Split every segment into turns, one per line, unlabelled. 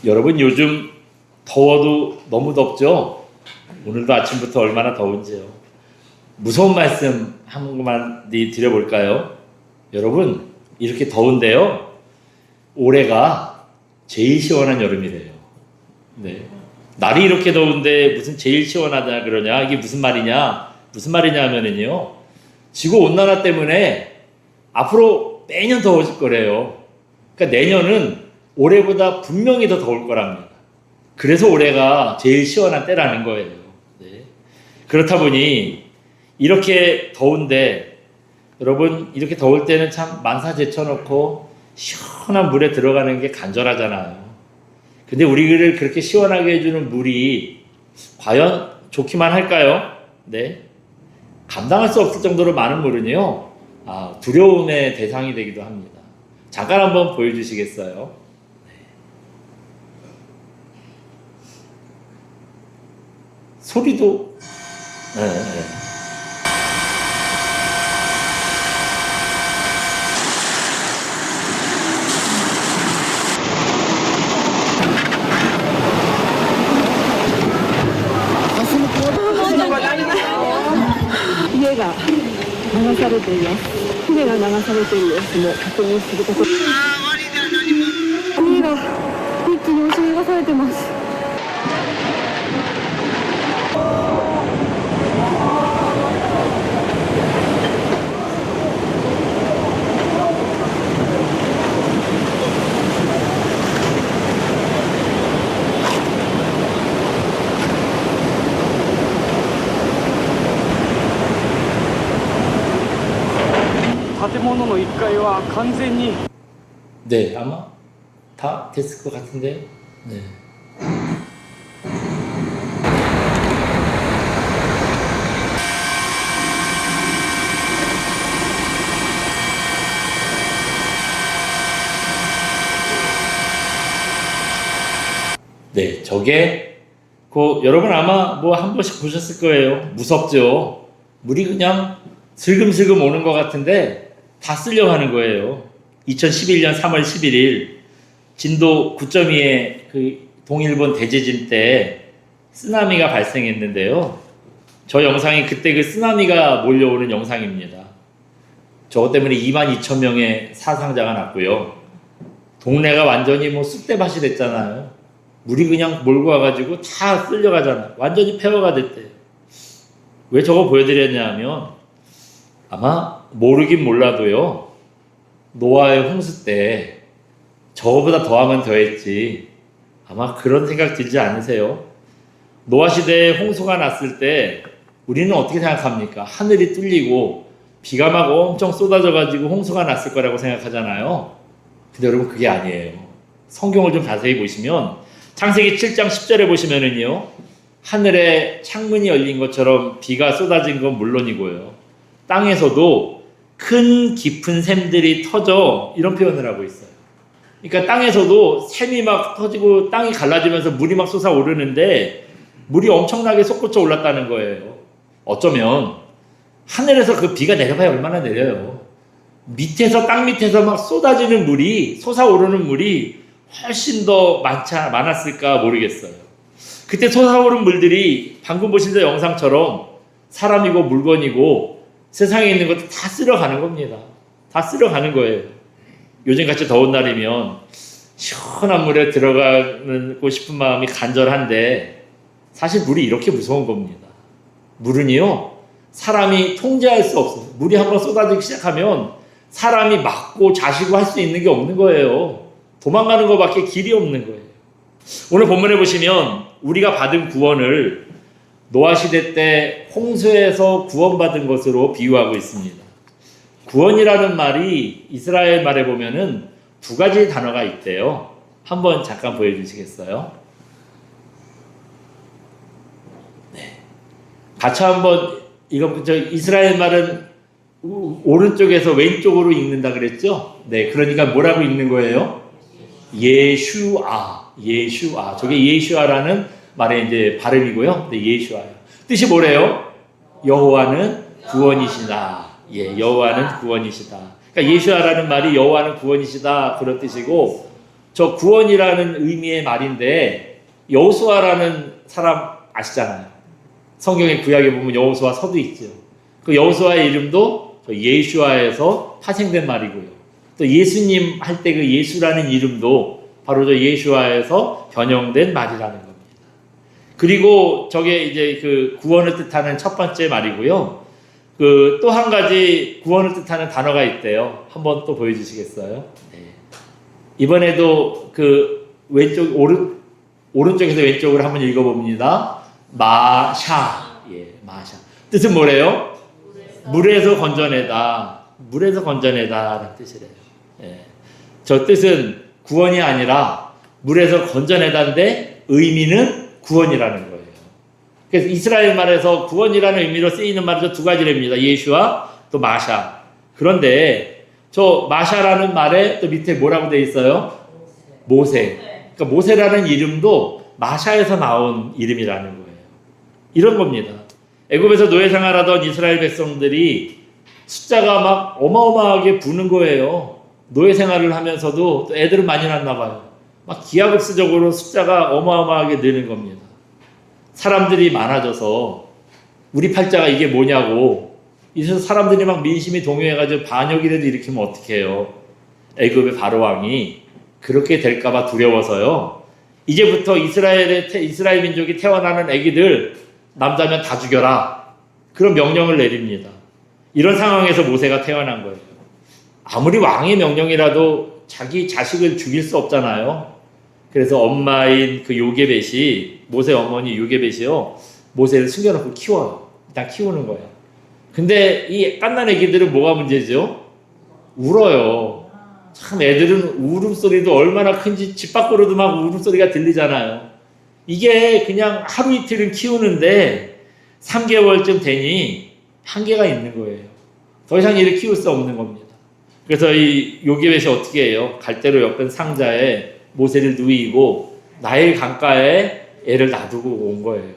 여러분 요즘 더워도 너무 덥죠? 오늘도 아침부터 얼마나 더운지요. 무서운 말씀 한 번만 드려볼까요? 여러분 이렇게 더운데요. 올해가 제일 시원한 여름이래요. 네. 날이 이렇게 더운데 무슨 제일 시원하다 그러냐? 이게 무슨 말이냐? 무슨 말이냐 하면은요. 지구온난화 때문에 앞으로 매년 더워질 거래요. 그러니까 내년은 올해보다 분명히 더 더울 거랍니다. 그래서 올해가 제일 시원한 때라는 거예요. 네. 그렇다 보니 이렇게 더운데 여러분 이렇게 더울 때는 참 만사 제쳐놓고 시원한 물에 들어가는 게 간절하잖아요. 근데 우리를 그렇게 시원하게 해주는 물이 과연 좋기만 할까요? 네. 감당할 수 없을 정도로 많은 물은요, 두려움의 대상이 되기도 합니다. 잠깐 한번 보여주시겠어요? 소리도, 네.
家が流されています。船が流されている様子も確認すること。家が一気に押し流されてます。
建物の1階は完全に
네, 아마 다 됐을 것 같은데. 네. 네, 저게 여러분 아마 뭐 한 번씩 보셨을 거예요. 무섭죠. 물이 그냥 슬금슬금 오는 것 같은데 다 쓸려 가는 거예요. 2011년 3월 11일 진도 9.2의 그 동일본 대지진 때 쓰나미가 발생했는데요. 저 영상이 그때 그 쓰나미가 몰려오는 영상입니다. 저것 때문에 22,000명의 사상자가 났고요. 동네가 완전히 뭐 쑥대밭이 됐잖아요. 물이 그냥 몰고 와가지고 다 쓸려가잖아요. 완전히 폐허가 됐대요. 왜 저거 보여드렸냐 하면 아마 모르긴 몰라도요. 노아의 홍수 때 저거보다 더하면 더했지. 아마 그런 생각 들지 않으세요? 노아 시대에 홍수가 났을 때 우리는 어떻게 생각합니까? 하늘이 뚫리고 비가 막 엄청 쏟아져가지고 홍수가 났을 거라고 생각하잖아요. 근데 여러분 그게 아니에요. 성경을 좀 자세히 보시면 창세기 7장 10절에 보시면은요. 하늘에 창문이 열린 것처럼 비가 쏟아진 건 물론이고요. 땅에서도 큰 깊은 샘들이 터져 이런 표현을 하고 있어요. 그러니까 땅에서도 샘이 막 터지고 땅이 갈라지면서 물이 막 솟아오르는데 물이 엄청나게 솟구쳐 올랐다는 거예요. 어쩌면 하늘에서 그 비가 내려봐야 얼마나 내려요. 밑에서 땅 밑에서 막 쏟아지는 물이 솟아오르는 물이 훨씬 더 많았을까 모르겠어요. 그때 솟아오른 물들이 방금 보신 저 영상처럼 사람이고 물건이고 세상에 있는 것도 다 쓸어가는 겁니다. 다 쓸어가는 거예요. 요즘같이 더운 날이면 시원한 물에 들어가고 싶은 마음이 간절한데 사실 물이 이렇게 무서운 겁니다. 물은요 사람이 통제할 수 없어요. 물이 한번 쏟아지기 시작하면 사람이 막고 자시고 할 수 있는 게 없는 거예요. 도망가는 것밖에 길이 없는 거예요. 오늘 본문에 보시면 우리가 받은 구원을 노아 시대 때 홍수에서 구원받은 것으로 비유하고 있습니다. 구원이라는 말이 이스라엘 말에 보면은 두 가지 단어가 있대요. 한번 잠깐 보여주시겠어요? 네. 같이 한번 이스라엘 말은 오른쪽에서 왼쪽으로 읽는다 그랬죠? 네, 그러니까 뭐라고 읽는 거예요? 예슈아. 저게 예슈아라는 말의 이제 발음이고요. 네, 예슈아요. 뜻이 뭐래요? 여호와는 구원이시다. 여호와는 구원이시다. 그러니까 예슈아라는 말이 여호와는 구원이시다 그런 뜻이고 저 구원이라는 의미의 말인데 여호수아라는 사람 아시잖아요. 성경의 구약에 보면 여호수아 서도 있죠. 그 여호수아의 이름도 예슈아에서 파생된 말이고요. 또 예수님 할 때 그 예수라는 이름도 바로 저 예슈아에서 변형된 말이라는 겁니다. 그리고 저게 이제 그 구원을 뜻하는 첫 번째 말이고요. 그 또 한 가지 구원을 뜻하는 단어가 있대요. 한번 또 보여주시겠어요? 네. 이번에도 그 왼쪽 오른쪽에서 왼쪽으로 한번 읽어봅니다. 마샤. 예, 마샤. 뜻은 뭐래요? 물에서 건져내다. 물에서 건져내다라는 뜻이래요. 예. 저 뜻은 구원이 아니라 물에서 건져내다인데 의미는 구원이라는 거예요. 그래서 이스라엘 말에서 구원이라는 의미로 쓰이는 말은 두 가지랍니다. 예슈와 또 마샤. 그런데 저 마샤라는 말에 또 밑에 뭐라고 되어 있어요? 모세. 그러니까 모세라는 이름도 마샤에서 나온 이름이라는 거예요. 이런 겁니다. 애굽에서 노예 생활하던 이스라엘 백성들이 숫자가 막 어마어마하게 부는 거예요. 노예 생활을 하면서도 또 애들은 많이 낳나 봐요. 막 기하급수적으로 숫자가 어마어마하게 느는 겁니다. 사람들이 많아져서 우리 팔자가 이게 뭐냐고 이래서 사람들이 막 민심이 동요해가지고 반역이라도 일으키면 어떡해요. 애굽의 바로왕이 그렇게 될까봐 두려워서요. 이제부터 이스라엘 민족이 태어나는 애기들 남자면 다 죽여라. 그런 명령을 내립니다. 이런 상황에서 모세가 태어난 거예요. 아무리 왕의 명령이라도 자기 자식을 죽일 수 없잖아요. 그래서 엄마인 그 요게벳이 모세 어머니 요게벳이요. 모세를 숨겨놓고 키워요. 일단 키우는 거예요. 근데 이 갓난 애기들은 뭐가 문제죠? 울어요. 참 애들은 울음소리도 얼마나 큰지 집 밖으로도 막 울음소리가 들리잖아요. 이게 그냥 하루 이틀은 키우는데 3개월쯤 되니 한계가 있는 거예요. 더 이상 얘를 키울 수 없는 겁니다. 그래서 이 요게벳이 어떻게 해요? 갈대로 엮은 상자에 모세를 누이고 나일 강가에 애를 놔두고 온 거예요.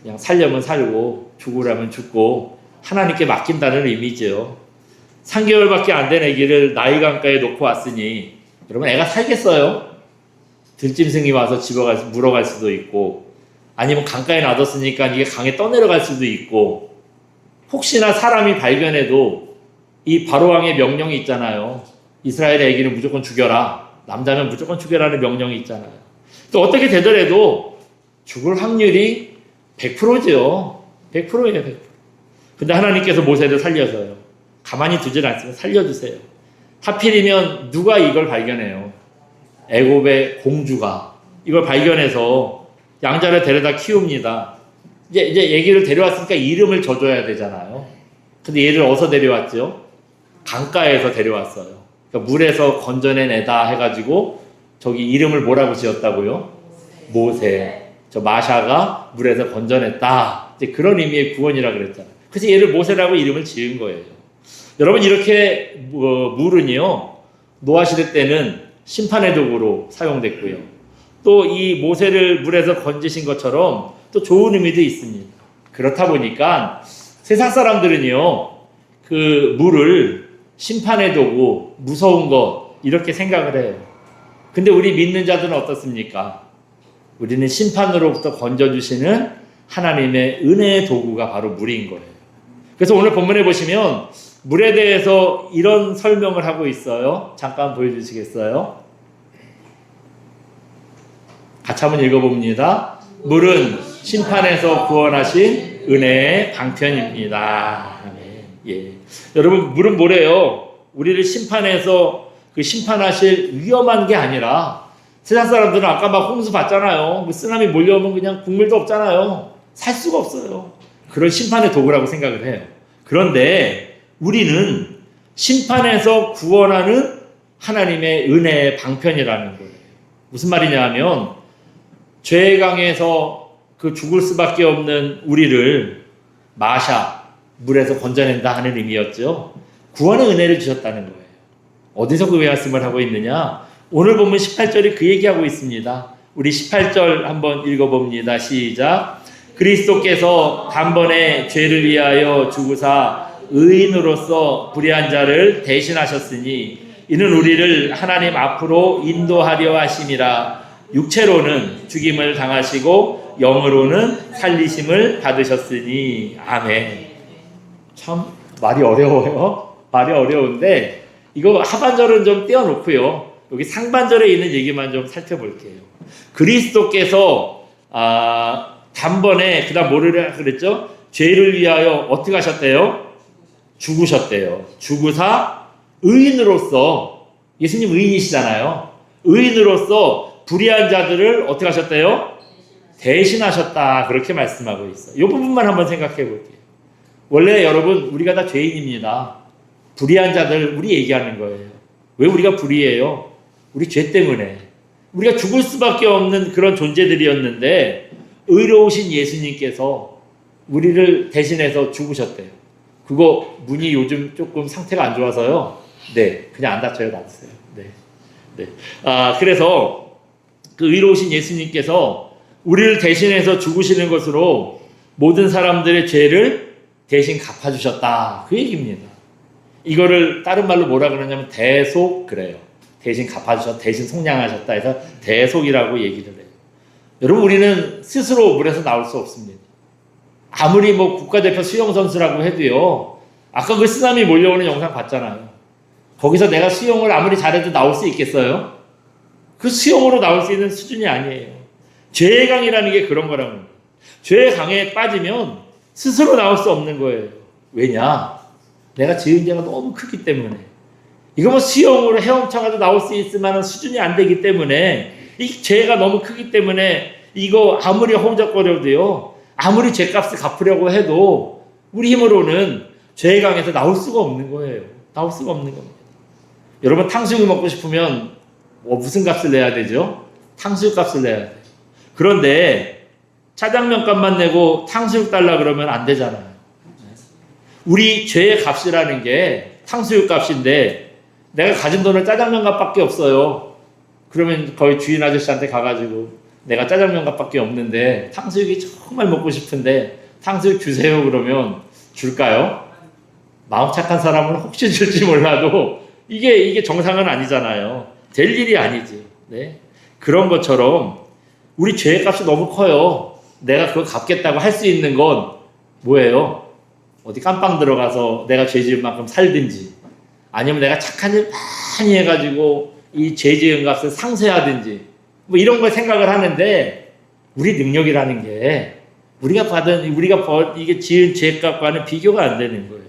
그냥 살려면 살고 죽으라면 죽고 하나님께 맡긴다는 의미죠. 3개월밖에 안 된 아기를 나일 강가에 놓고 왔으니 여러분 애가 살겠어요? 들짐승이 와서 물어갈 수도 있고 아니면 강가에 놔뒀으니까 이게 강에 떠내려갈 수도 있고 혹시나 사람이 발견해도 이 바로왕의 명령이 있잖아요. 이스라엘의 아기는 무조건 죽여라. 남자면 무조건 죽여라는 명령이 있잖아요. 또 어떻게 되더라도 죽을 확률이 100%죠. 100%예요. 100%. 근데 하나님께서 모세를 살려서요. 가만히 두질 않습니다. 살려주세요. 하필이면 누가 이걸 발견해요? 애굽의 공주가 이걸 발견해서 양자를 데려다 키웁니다. 이제 얘기를 데려왔으니까 이름을 줘줘야 되잖아요. 근데 얘를 어디서 데려왔죠? 강가에서 데려왔어요. 그러니까 물에서 건져낸 애다 해가지고 저기 이름을 뭐라고 지었다고요? 모세. 저 마샤가 물에서 건져냈다. 이제 그런 의미의 구원이라 그랬잖아요. 그래서 얘를 모세라고 이름을 지은 거예요. 여러분 이렇게 물은요 노아 시대 때는 심판의 도구로 사용됐고요. 또 이 모세를 물에서 건지신 것처럼 또 좋은 의미도 있습니다. 그렇다 보니까 세상 사람들은요 그 물을 심판의 도구, 무서운 것 이렇게 생각을 해요. 근데 우리 믿는 자들은 어떻습니까? 우리는 심판으로부터 건져주시는 하나님의 은혜의 도구가 바로 물인 거예요. 그래서 오늘 본문에 보시면 물에 대해서 이런 설명을 하고 있어요. 잠깐 보여주시겠어요? 같이 한번 읽어봅니다. 물은 심판에서 구원하신 은혜의 방편입니다. 예. 여러분 물은 뭐래요? 우리를 심판해서 그 심판하실 위험한 게 아니라 세상 사람들은 아까 막 홍수 봤잖아요. 쓰나미 몰려오면 그냥 국물도 없잖아요. 살 수가 없어요. 그런 심판의 도구라고 생각을 해요. 그런데 우리는 심판에서 구원하는 하나님의 은혜의 방편이라는 거예요. 무슨 말이냐 하면 죄의 강에서 그 죽을 수밖에 없는 우리를 마샤, 물에서 건져낸다 하는 의미였죠. 구원의 은혜를 주셨다는 거예요. 어디서 그 말씀을 하고 있느냐? 오늘 보면 18절이 그 얘기하고 있습니다. 우리 18절 한번 읽어봅니다. 시작. 그리스도께서 단번에 죄를 위하여 죽으사 의인으로서 불의한 자를 대신하셨으니 이는 우리를 하나님 앞으로 인도하려 하심이라. 육체로는 죽임을 당하시고 영으로는 살리심을 받으셨으니. 아멘. 참 말이 어려워요. 말이 어려운데 이거 하반절은 좀 떼어놓고요. 여기 상반절에 있는 얘기만 좀 살펴볼게요. 그리스도께서 단번에 그다음 뭐를 그랬죠? 죄를 위하여 어떻게 하셨대요? 죽으셨대요. 죽으사 의인으로서, 예수님 의인이시잖아요. 의인으로서 불의한 자들을 어떻게 하셨대요? 대신하셨다. 그렇게 말씀하고 있어요. 이 부분만 한번 생각해 볼게요. 원래 여러분 우리가 다 죄인입니다. 불의한 자들 우리 얘기하는 거예요. 왜 우리가 불의해요? 우리 죄 때문에. 우리가 죽을 수밖에 없는 그런 존재들이었는데 의로우신 예수님께서 우리를 대신해서 죽으셨대요. 그거 문이 요즘 조금 상태가 안 좋아서요. 네, 그냥 안 닫혀요, 닫으세요. 네. 그래서 그 의로우신 예수님께서 우리를 대신해서 죽으시는 것으로 모든 사람들의 죄를 대신 갚아주셨다. 그 얘기입니다. 이거를 다른 말로 뭐라 그러냐면 대속 그래요. 대신 갚아주셨다, 대신 속량하셨다 해서 대속이라고 얘기를 해요. 여러분 우리는 스스로 물에서 나올 수 없습니다. 아무리 뭐 국가대표 수영선수라고 해도요. 아까 그 쓰나미 몰려오는 영상 봤잖아요. 거기서 내가 수영을 아무리 잘해도 나올 수 있겠어요? 그 수영으로 나올 수 있는 수준이 아니에요. 죄의 강이라는 게 그런 거라는 거예요. 죄의 강에 빠지면 스스로 나올 수 없는 거예요. 왜냐? 내가 지은 죄가 너무 크기 때문에. 이거 뭐 수영으로 헤엄쳐가지고 나올 수 있을 만한 수준이 안 되기 때문에 이 죄가 너무 크기 때문에 이거 아무리 허우적거려도요. 아무리 죄값을 갚으려고 해도 우리 힘으로는 죄의 강에서 나올 수가 없는 거예요. 나올 수가 없는 겁니다. 여러분 탕수육을 먹고 싶으면 무슨 값을 내야 되죠? 탕수육 값을 내야 돼요. 그런데 짜장면 값만 내고 탕수육 달라 그러면 안 되잖아요. 우리 죄의 값이라는 게 탕수육 값인데 내가 가진 돈은 짜장면 값밖에 없어요. 그러면 거의 주인 아저씨한테 가가지고 내가 짜장면 값밖에 없는데 탕수육이 정말 먹고 싶은데 탕수육 주세요 그러면 줄까요? 마음 착한 사람은 혹시 줄지 몰라도 이게 정상은 아니잖아요. 될 일이 아니지. 네? 그런 것처럼 우리 죄의 값이 너무 커요. 내가 그거 갚겠다고 할 수 있는 건 뭐예요? 어디 깜빵 들어가서 내가 죄 지은 만큼 살든지 아니면 내가 착한 일 많이 해가지고 이 죄 지은 값을 상쇄하든지 뭐 이런 걸 생각을 하는데 우리 능력이라는 게 이게 지은 죄값과는 비교가 안 되는 거예요.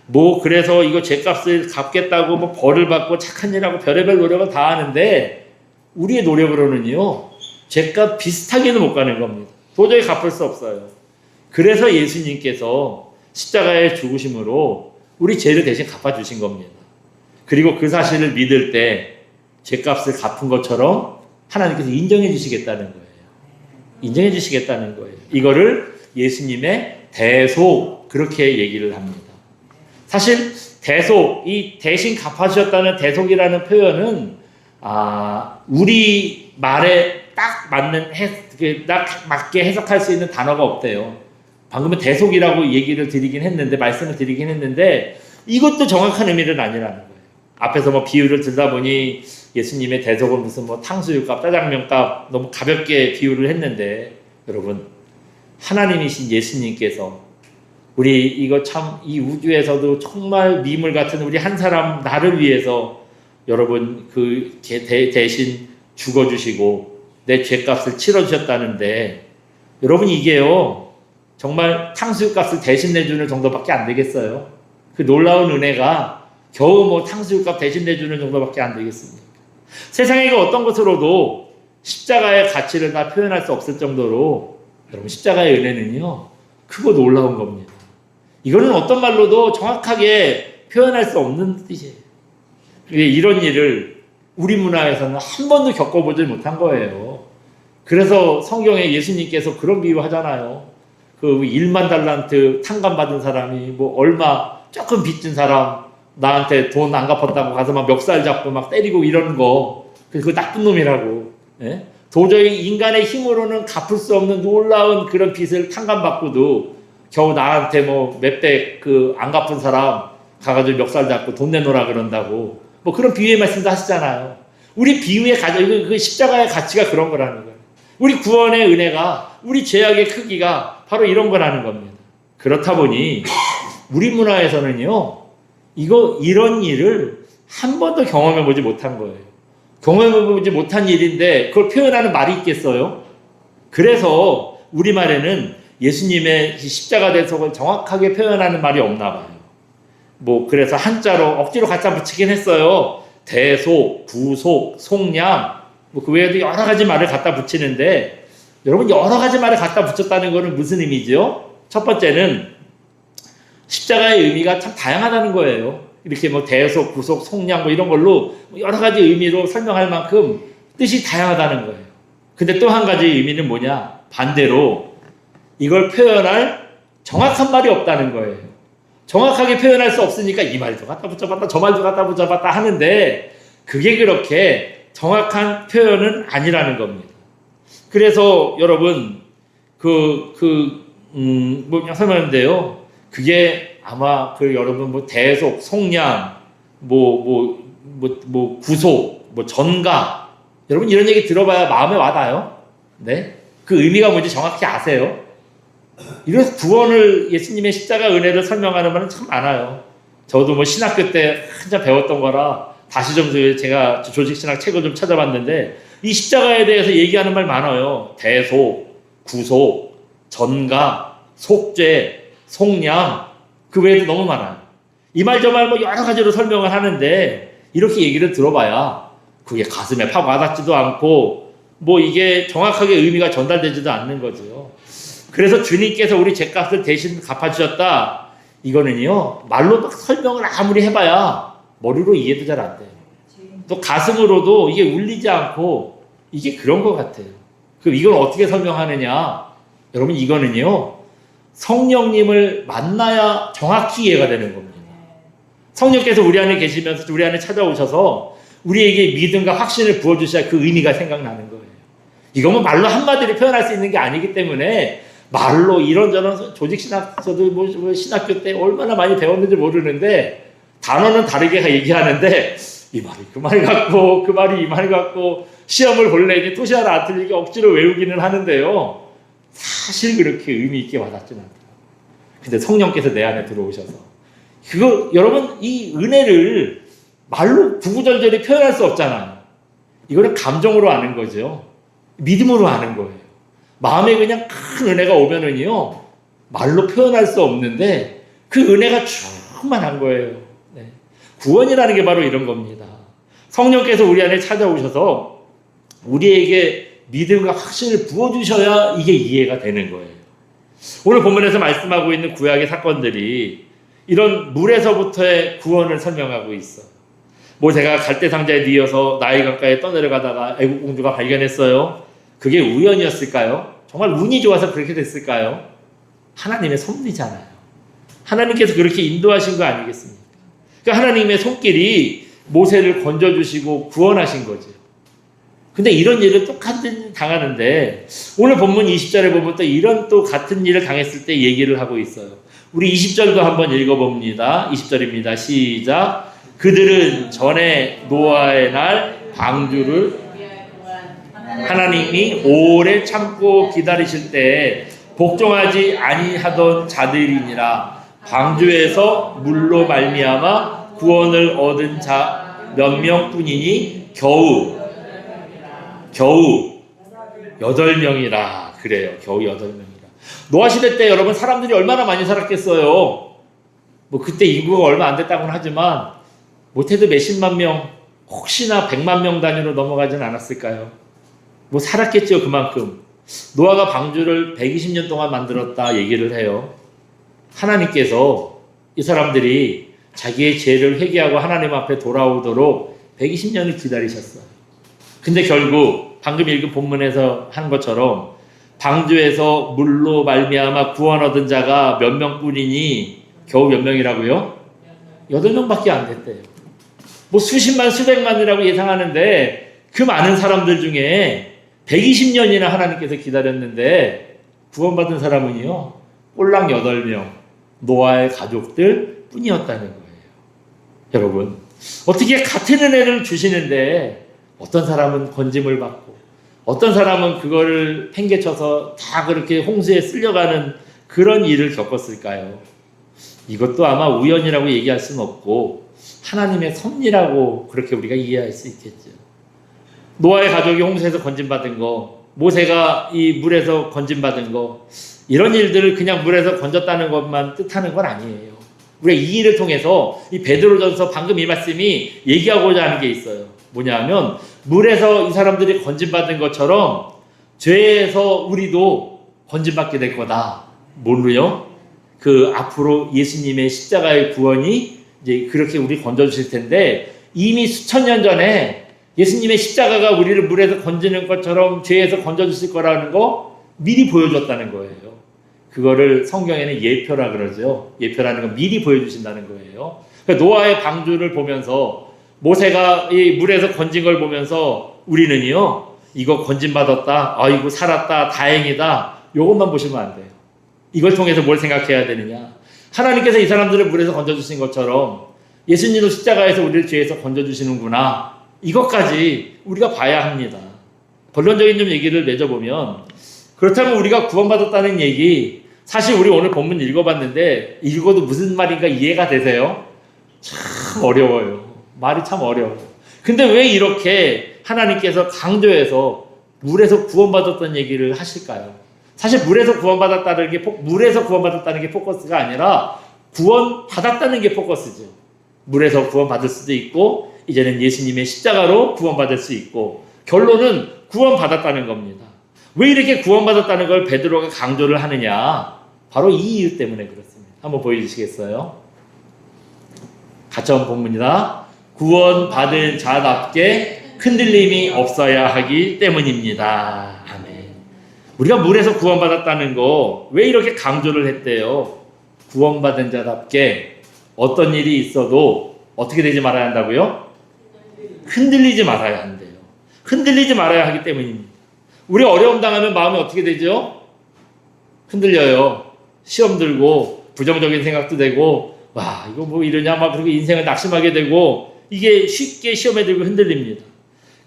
뭐 그래서 이거 죄값을 갚겠다고 뭐 벌을 받고 착한 일하고 별의별 노력을 다 하는데 우리의 노력으로는요 죄값 비슷하게는 못 가는 겁니다. 도저히 갚을 수 없어요. 그래서 예수님께서 십자가의 죽으심으로 우리 죄를 대신 갚아주신 겁니다. 그리고 그 사실을 믿을 때 죄값을 갚은 것처럼 하나님께서 인정해 주시겠다는 거예요. 인정해 주시겠다는 거예요. 이거를 예수님의 대속 그렇게 얘기를 합니다. 사실 대속, 이 대신 갚아주셨다는 대속이라는 표현은 우리 말에 딱 맞게 해석할 수 있는 단어가 없대요. 방금은 대속이라고 얘기를 드리긴 했는데 말씀을 드리긴 했는데 이것도 정확한 의미는 아니라는 거예요. 앞에서 뭐 비유를 들다 보니 예수님의 대속은 무슨 뭐 탕수육값, 짜장면값 너무 가볍게 비유를 했는데 여러분 하나님이신 예수님께서 우리 이거 참 이 우주에서도 정말 미물 같은 우리 한 사람 나를 위해서 여러분 그 대신 죽어주시고 내 죄값을 치러주셨다는데 여러분 이게요 정말 탕수육값을 대신 내주는 정도밖에 안 되겠어요. 그 놀라운 은혜가 겨우 뭐 탕수육값 대신 내주는 정도밖에 안 되겠습니까? 세상에 그 어떤 것으로도 십자가의 가치를 다 표현할 수 없을 정도로 여러분 십자가의 은혜는요 크고 놀라운 겁니다. 이거는 어떤 말로도 정확하게 표현할 수 없는 뜻이에요. 이런 일을 우리 문화에서는 한 번도 겪어보질 못한 거예요. 그래서 성경에 예수님께서 그런 비유 하잖아요. 그 1만 달란트 탕감 받은 사람이 뭐 얼마 조금 빚진 사람 나한테 돈 안 갚았다고 가서 막 멱살 잡고 막 때리고 이러는 거 그거 나쁜 놈이라고. 예? 도저히 인간의 힘으로는 갚을 수 없는 놀라운 그런 빚을 탕감받고도 겨우 나한테 뭐 몇백 그 안 갚은 사람 가가지고 멱살 잡고 돈 내놓으라 그런다고 뭐 그런 비유의 말씀도 하시잖아요. 우리 비유의 가치, 그 십자가의 가치가 그런 거라는 거예요. 우리 구원의 은혜가, 우리 죄악의 크기가 바로 이런 거라는 겁니다. 그렇다 보니 우리 문화에서는요, 이런 일을 한 번도 경험해 보지 못한 거예요. 경험해 보지 못한 일인데 그걸 표현하는 말이 있겠어요? 그래서 우리말에는 예수님의 십자가 대속을 정확하게 표현하는 말이 없나 봐요. 뭐 그래서 한자로 억지로 갖다 붙이긴 했어요. 대속, 구속, 속량, 뭐 그 외에도 여러 가지 말을 갖다 붙이는데, 여러분 여러 가지 말을 갖다 붙였다는 것은 무슨 의미죠? 첫 번째는 십자가의 의미가 참 다양하다는 거예요. 이렇게 뭐 대속, 구속, 속량 뭐 이런 걸로 여러 가지 의미로 설명할 만큼 뜻이 다양하다는 거예요. 근데 또 한 가지 의미는 뭐냐? 반대로 이걸 표현할 정확한 말이 없다는 거예요. 정확하게 표현할 수 없으니까 이 말도 갖다 붙여봤다, 저 말도 갖다 붙여봤다 하는데 그게 그렇게 정확한 표현은 아니라는 겁니다. 그래서 여러분 뭐 그냥 설명하는데요. 그게 아마 여러분 뭐 대속, 속량, 구속, 뭐 전가, 여러분 이런 얘기 들어봐야 마음에 와닿아요. 네, 그 의미가 뭔지 정확히 아세요? 이래서 구원을, 예수님의 십자가 은혜를 설명하는 말은 참 많아요. 저도 뭐 신학교 때 한참 배웠던 거라 다시 좀 제가 조직신학 책을 좀 찾아봤는데 이 십자가에 대해서 얘기하는 말 많아요. 대속, 구속, 전가, 속죄, 속량, 그 외에도 너무 많아요. 이 말 저 말 뭐 여러 가지로 설명을 하는데 이렇게 얘기를 들어봐야 그게 가슴에 팍 와닿지도 않고 뭐 이게 정확하게 의미가 전달되지도 않는 거죠. 그래서 주님께서 우리 죄값을 대신 갚아주셨다. 이거는요, 말로 막 설명을 아무리 해봐야 머리로 이해도 잘 안 돼요. 또 가슴으로도 이게 울리지 않고 이게 그런 것 같아요. 그럼 이걸 어떻게 설명하느냐? 여러분 이거는요, 성령님을 만나야 정확히 이해가 되는 겁니다. 성령께서 우리 안에 계시면서 우리 안에 찾아오셔서 우리에게 믿음과 확신을 부어주셔야 그 의미가 생각나는 거예요. 이거는 말로 한마디로 표현할 수 있는 게 아니기 때문에 말로 이런저런 조직신학, 저도 뭐 신학교 때 얼마나 많이 배웠는지 모르는데 단어는 다르게 얘기하는데 이 말이 그 말 같고 그 말이 이 말 같고 시험을 볼래니 토시 하나 안 틀리게 억지로 외우기는 하는데요. 사실 그렇게 의미 있게 와닿지는 않아요. 근데 성령께서 내 안에 들어오셔서 여러분 이 은혜를 말로 구구절절히 표현할 수 없잖아요. 이거는 감정으로 아는 거죠. 믿음으로 아는 거예요. 마음에 그냥 큰 은혜가 오면은요, 말로 표현할 수 없는데 그 은혜가 충만한 거예요. 네. 구원이라는 게 바로 이런 겁니다. 성령께서 우리 안에 찾아오셔서 우리에게 믿음과 확신을 부어주셔야 이게 이해가 되는 거예요. 오늘 본문에서 말씀하고 있는 구약의 사건들이 이런 물에서부터의 구원을 설명하고 있어. 모세가 갈대상자에 뉘어서 나일 강가에 떠내려가다가 애국 공주가 발견했어요. 그게 우연이었을까요? 정말 운이 좋아서 그렇게 됐을까요? 하나님의 섭리잖아요. 하나님께서 그렇게 인도하신 거 아니겠습니까? 그러니까 하나님의 손길이 모세를 건져주시고 구원하신 거죠. 근데 이런 일을 똑같은 당하는데 오늘 본문 20절에 보면 또 이런 또 같은 일을 당했을 때 얘기를 하고 있어요. 우리 20절도 한번 읽어봅니다. 20절입니다. 시작. 그들은 전에 노아의 날 방주를 하나님이 오래 참고 기다리실 때 복종하지 아니하던 자들이니라. 방주에서 물로 말미암아 구원을 얻은 자 몇 명뿐이니 겨우 8명이라. 그래요. 겨우 8명이라. 노아 시대 때 여러분 사람들이 얼마나 많이 살았겠어요. 뭐 그때 인구가 얼마 안 됐다고는 하지만 못해도 몇십만 명, 혹시나 100만 명 단위로 넘어가진 않았을까요? 뭐 살았겠죠. 그만큼. 노아가 방주를 120년 동안 만들었다 얘기를 해요. 하나님께서 이 사람들이 자기의 죄를 회개하고 하나님 앞에 돌아오도록 120년을 기다리셨어요. 근데 결국 방금 읽은 본문에서 한 것처럼 방주에서 물로 말미암아 구원 얻은 자가 몇 명뿐이니 겨우 몇 명이라고요? 8명밖에 안 됐대요. 뭐 수십만 수백만이라고 예상하는데 그 많은 사람들 중에 120년이나 하나님께서 기다렸는데 구원받은 사람은요 꼴랑 8명 노아의 가족들 뿐이었다는 거예요. 여러분 어떻게 같은 은혜를 주시는데 어떤 사람은 건짐을 받고 어떤 사람은 그거를 팽개쳐서 다 그렇게 홍수에 쓸려가는 그런 일을 겪었을까요? 이것도 아마 우연이라고 얘기할 수는 없고 하나님의 섭리라고 그렇게 우리가 이해할 수 있겠죠. 노아의 가족이 홍수에서 건짐받은 거, 모세가 이 물에서 건짐받은 거, 이런 일들을 그냥 물에서 건졌다는 것만 뜻하는 건 아니에요. 우리가 이 일을 통해서 이 베드로전서 방금 이 말씀이 얘기하고자 하는 게 있어요. 뭐냐 하면 물에서 이 사람들이 건짐받은 것처럼 죄에서 우리도 건짐받게 될 거다. 뭘로요? 그 앞으로 예수님의 십자가의 구원이 이제 그렇게 우리 건져주실 텐데 이미 수천 년 전에 예수님의 십자가가 우리를 물에서 건지는 것처럼 죄에서 건져주실 거라는 거 미리 보여줬다는 거예요. 그거를 성경에는 예표라 그러죠. 예표라는 건 미리 보여주신다는 거예요. 그러니까 노아의 방주를 보면서 모세가 이 물에서 건진 걸 보면서 우리는요, 이거 건진받았다, 아이고 살았다, 다행이다, 이것만 보시면 안 돼요. 이걸 통해서 뭘 생각해야 되느냐? 하나님께서 이 사람들을 물에서 건져주신 것처럼 예수님도 십자가에서 우리를 죄에서 건져주시는구나. 이것까지 우리가 봐야 합니다. 본론적인 좀 얘기를 맺어보면, 그렇다면 우리가 구원받았다는 얘기, 사실 우리 오늘 본문 읽어봤는데 읽어도 무슨 말인가 이해가 되세요? 참 어려워요. 말이 참 어려워요. 근데 왜 이렇게 하나님께서 강조해서 물에서 구원받았다는 얘기를 하실까요? 사실 물에서 구원받았다는 게 포커스가 아니라 구원받았다는 게 포커스죠. 물에서 구원받을 수도 있고 이제는 예수님의 십자가로 구원받을 수 있고 결론은 구원받았다는 겁니다. 왜 이렇게 구원받았다는 걸 베드로가 강조를 하느냐? 바로 이 이유 때문에 그렇습니다. 한번 보여주시겠어요? 같이 한번 본문이다. 구원받은 자답게 흔들림이 없어야 하기 때문입니다. 아멘. 우리가 물에서 구원받았다는 거 왜 이렇게 강조를 했대요? 구원받은 자답게 어떤 일이 있어도 어떻게 되지 말아야 한다고요? 흔들리지 말아야 한대요. 흔들리지 말아야 하기 때문입니다. 우리 어려움 당하면 마음이 어떻게 되죠? 흔들려요. 시험 들고 부정적인 생각도 되고 와 이거 뭐 이러냐 막 그리고 인생을 낙심하게 되고 이게 쉽게 시험에 들고 흔들립니다.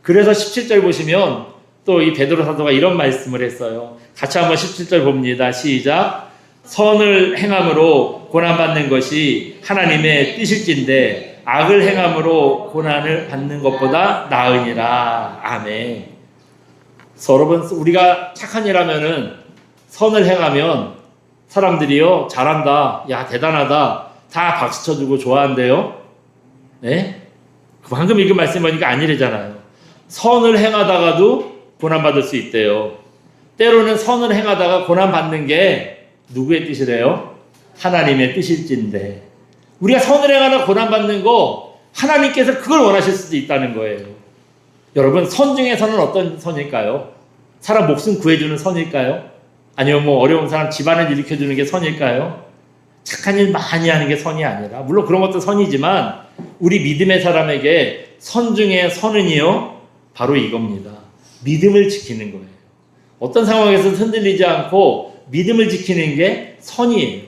그래서 17절 보시면 또 이 베드로 사도가 이런 말씀을 했어요. 같이 한번 17절 봅니다. 시작. 선을 행함으로 고난받는 것이 하나님의 뜻일진데 악을 행함으로 고난을 받는 것보다 나으니라. 아멘. 여러분 우리가 착한 일 하면은 선을 행하면 사람들이요 잘한다, 야 대단하다 다 박수 쳐주고 좋아한대요. 네? 방금 읽은 말씀 보니까 아니래잖아요. 선을 행하다가도 고난받을 수 있대요. 때로는 선을 행하다가 고난받는 게 누구의 뜻이래요? 하나님의 뜻일진데 우리가 선을 행하다 고난받는 거 하나님께서 그걸 원하실 수도 있다는 거예요. 여러분 선 중에서는 어떤 선일까요? 사람 목숨 구해주는 선일까요? 아니면 뭐 어려운 사람 집안을 일으켜주는 게 선일까요? 착한 일 많이 하는 게 선이 아니라 물론 그런 것도 선이지만 우리 믿음의 사람에게 선 중에 선은요 바로 이겁니다. 믿음을 지키는 거예요. 어떤 상황에서 흔들리지 않고 믿음을 지키는 게 선이에요.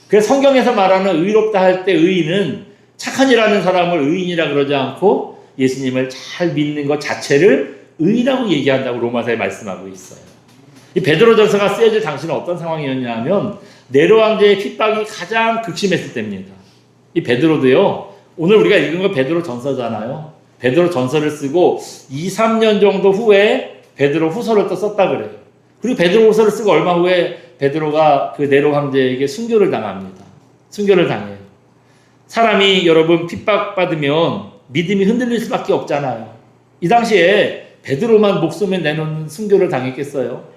그래서 성경에서 말하는 의롭다 할 때 의인은 착한 일 하는 사람을 의인이라 그러지 않고 예수님을 잘 믿는 것 자체를 의라고 얘기한다고 로마서에 말씀하고 있어요. 이 베드로전서가 쓰여질 당시는 어떤 상황이었냐 하면 네로 황제의 핍박이 가장 극심했을 때입니다. 이 베드로도요. 오늘 우리가 읽은 거 베드로 전서잖아요. 베드로 전서를 쓰고 2, 3년 정도 후에 베드로 후서를 또 썼다 그래요. 그리고 베드로 후서를 쓰고 얼마 후에 베드로가 그 네로 황제에게 순교를 당합니다. 순교를 당해요. 사람이 여러분 핍박받으면 믿음이 흔들릴 수밖에 없잖아요. 이 당시에 베드로만 목숨을 내놓는 순교를 당했겠어요?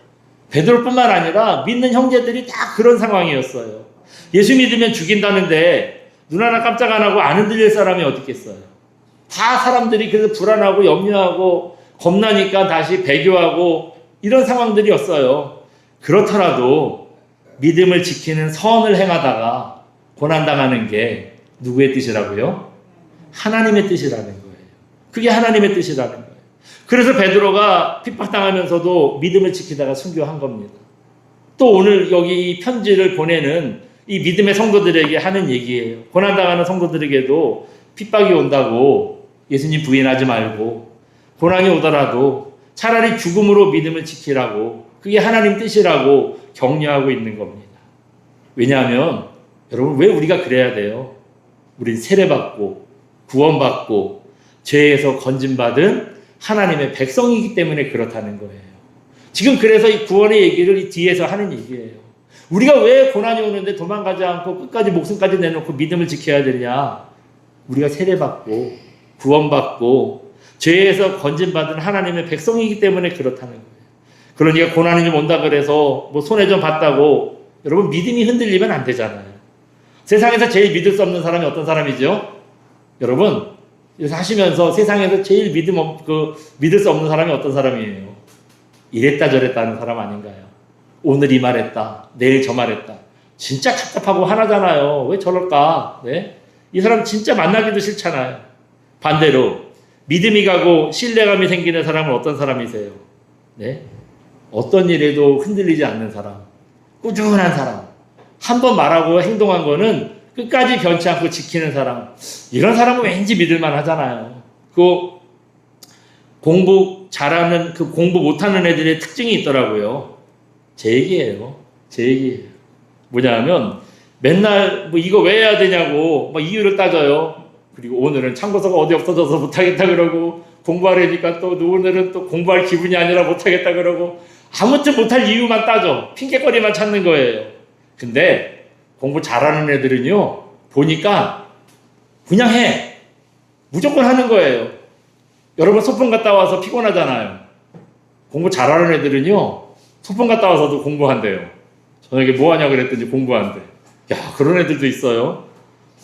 베드로뿐만 아니라 믿는 형제들이 다 그런 상황이었어요. 예수 믿으면 죽인다는데 눈 하나 깜짝 안 하고 안 흔들릴 사람이 어디 있겠어요? 다 사람들이 그래서 불안하고 염려하고 겁나니까 다시 배교하고 이런 상황들이었어요. 그렇더라도 믿음을 지키는 선을 행하다가 고난당하는 게 누구의 뜻이라고요? 하나님의 뜻이라는 거예요. 그게 하나님의 뜻이라는 거예요. 그래서 베드로가 핍박당하면서도 믿음을 지키다가 순교한 겁니다. 또 오늘 여기 이 편지를 보내는 이 믿음의 성도들에게 하는 얘기예요. 고난당하는 성도들에게도 핍박이 온다고 예수님 부인하지 말고, 고난이 오더라도 차라리 죽음으로 믿음을 지키라고, 그게 하나님 뜻이라고 격려하고 있는 겁니다. 왜냐하면 여러분, 왜 우리가 그래야 돼요? 우린 세례받고 구원받고 죄에서 건진받은 하나님의 백성이기 때문에 그렇다는 거예요. 지금 그래서 이 구원의 얘기를 이 뒤에서 하는 얘기예요. 우리가 왜 고난이 오는데 도망가지 않고 끝까지 목숨까지 내놓고 믿음을 지켜야 되냐? 우리가 세례받고 구원받고 죄에서 건진받은 하나님의 백성이기 때문에 그렇다는 거예요. 그러니까 고난이 좀 온다 그래서 뭐 손해 좀 봤다고 여러분 믿음이 흔들리면 안 되잖아요. 세상에서 제일 믿을 수 없는 사람이 어떤 사람이죠? 여러분 사시면서 세상에서 제일 믿을 수 없는 사람이 어떤 사람이에요? 이랬다 저랬다 하는 사람 아닌가요? 오늘 이 말했다, 내일 저 말했다. 진짜 답답하고 화나잖아요. 왜 저럴까? 네? 이 사람 진짜 만나기도 싫잖아요. 반대로 믿음이 가고 신뢰감이 생기는 사람은 어떤 사람이세요? 네? 어떤 일에도 흔들리지 않는 사람, 꾸준한 사람, 한 번 말하고 행동한 거는 끝까지 변치 않고 지키는 사람, 이런 사람은 왠지 믿을만 하잖아요. 그 공부 잘하는, 그 공부 못하는 애들의 특징이 있더라고요. 제 얘기예요. 제 얘기예요. 뭐냐면 맨날 뭐 이거 왜 해야 되냐고 막 이유를 따져요. 그리고 오늘은 참고서가 어디 없어져서 못하겠다 그러고, 공부하려니까 또 오늘은 또 공부할 기분이 아니라 못하겠다 그러고, 아무튼 못할 이유만 따져. 핑계거리만 찾는 거예요. 근데 공부 잘하는 애들은요, 보니까 그냥 해. 무조건 하는 거예요. 여러분 소풍 갔다 와서 피곤하잖아요. 공부 잘하는 애들은요, 소풍 갔다 와서도 공부한대요. 저녁에 뭐 하냐 그랬더니 공부한대. 야, 그런 애들도 있어요.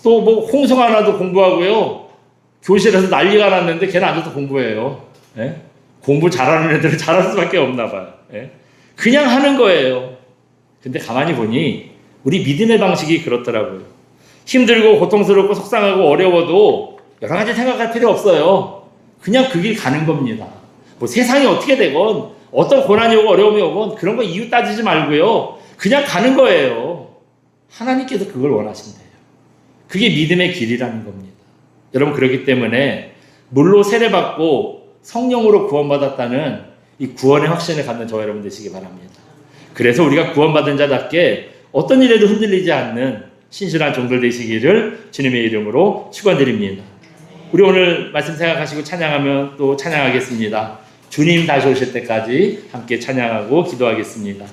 또 뭐 홍성 하나도 공부하고요. 교실에서 난리가 났는데 걔는 앉아서 공부해요. 예? 공부 잘하는 애들은 잘할 수밖에 없나 봐요. 예? 그냥 하는 거예요. 근데 가만히 보니 우리 믿음의 방식이 그렇더라고요. 힘들고 고통스럽고 속상하고 어려워도 여러 가지 생각할 필요 없어요. 그냥 그 길 가는 겁니다. 뭐 세상이 어떻게 되건 어떤 고난이 오고 어려움이 오건 그런 거 이유 따지지 말고요. 그냥 가는 거예요. 하나님께서 그걸 원하신대요. 그게 믿음의 길이라는 겁니다. 여러분, 그렇기 때문에 물로 세례받고 성령으로 구원받았다는 이 구원의 확신을 갖는 저와 여러분 되시기 바랍니다. 그래서 우리가 구원받은 자답게 어떤 일에도 흔들리지 않는 신실한 종들 되시기를 주님의 이름으로 축원드립니다. 우리 오늘 말씀 생각하시고 찬양하면 또 찬양하겠습니다. 주님 다시 오실 때까지 함께 찬양하고 기도하겠습니다.